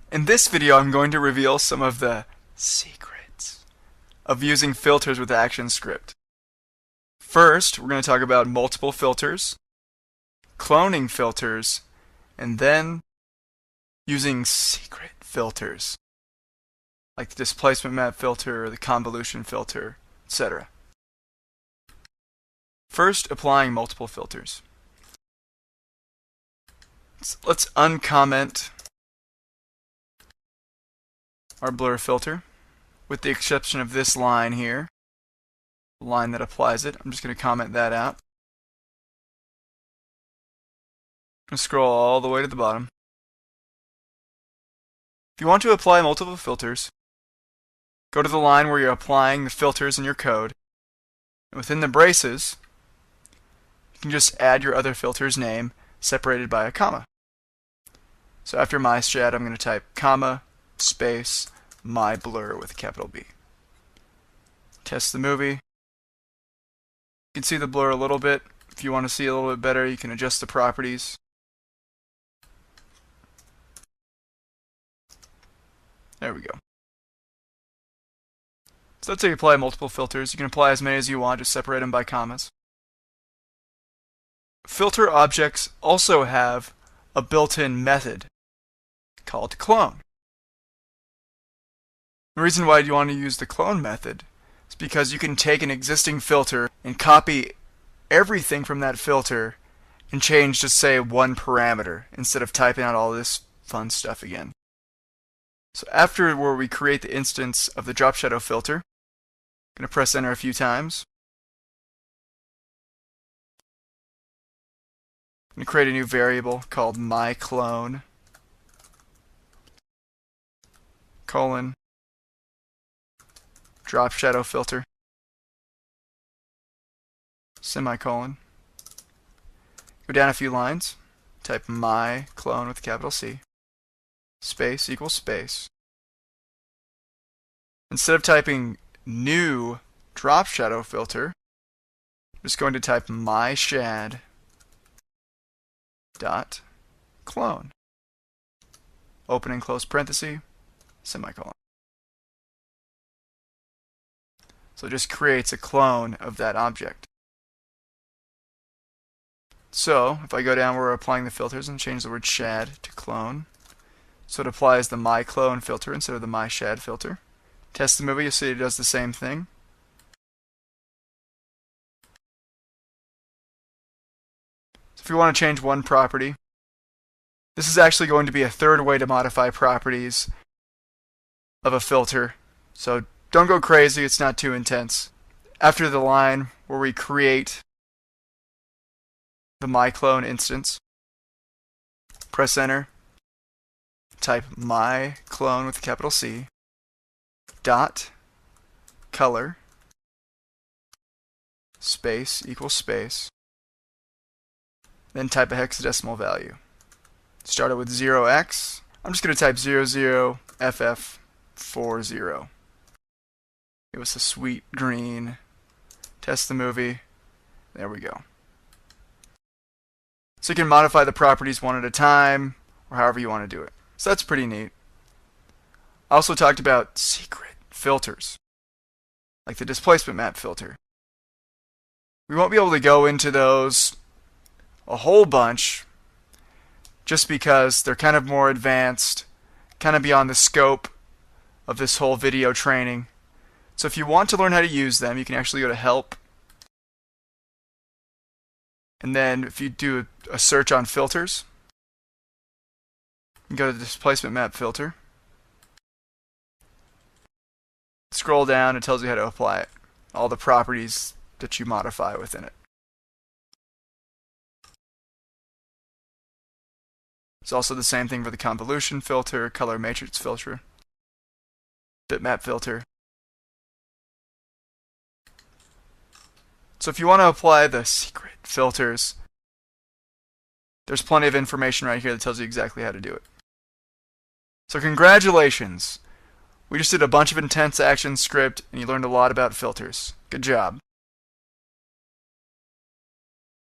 In this video, I'm going to reveal some of the secrets of using filters with ActionScript. First, we're going to talk about multiple filters, cloning filters, and then using secret filters, like the displacement map filter or the convolution filter, etc. First, applying multiple filters. Let's uncomment our blur filter, with the exception of this line here, the line that applies it. I'm just going to comment that out. I'm going to scroll all the way to the bottom. If you want to apply multiple filters, go to the line where you're applying the filters in your code. And within the braces, you can just add your other filter's name separated by a comma. So after my shed, I'm going to type comma, space, my blur with a capital B. Test the movie. You can see the blur a little bit. If you want to see a little bit better, you can adjust the properties. There we go. So that's how you apply multiple filters. You can apply as many as you want, just separate them by commas. Filter objects also have a built-in method called clone. The reason why you want to use the clone method is because you can take an existing filter and copy everything from that filter and change just say one parameter instead of typing out all this fun stuff again. So after where we create the instance of the drop shadow filter, I'm going to press enter a few times. I'm going to create a new variable called myClone, colon, drop shadow filter, semicolon. Go down a few lines, type myClone with a capital C, space equals space. Instead of typing new drop shadow filter, I'm just going to type myShad dot clone, open and close parenthesis, semicolon. So it just creates a clone of that object. So if I go down where we're applying the filters and change the word shad to clone, so it applies the myClone filter instead of the myShad filter. Test the movie, you'll see it does the same thing. So if you want to change one property, this is actually going to be a third way to modify properties of a filter. So don't go crazy, it's not too intense. After the line where we create the myClone instance, press enter, type myClone with a capital C, dot, color, space equals space, then type a hexadecimal value. Start it with 0x. I'm just going to type 00FF40. Give us a sweet green. Test the movie. There we go. So you can modify the properties one at a time, or however you want to do it. So that's pretty neat. I also talked about secret filters, like the displacement map filter. We won't be able to go into those a whole bunch, just because they're kind of more advanced, kind of beyond the scope of this whole video training. So if you want to learn how to use them, you can actually go to Help. And then if you do a search on filters, you can go to the displacement map filter. Scroll down, it tells you how to apply it. All the properties that you modify within it. It's also the same thing for the convolution filter, color matrix filter, bitmap filter. So if you want to apply the secret filters, there's plenty of information right here that tells you exactly how to do it. So congratulations! We just did a bunch of intense ActionScript and you learned a lot about filters. Good job.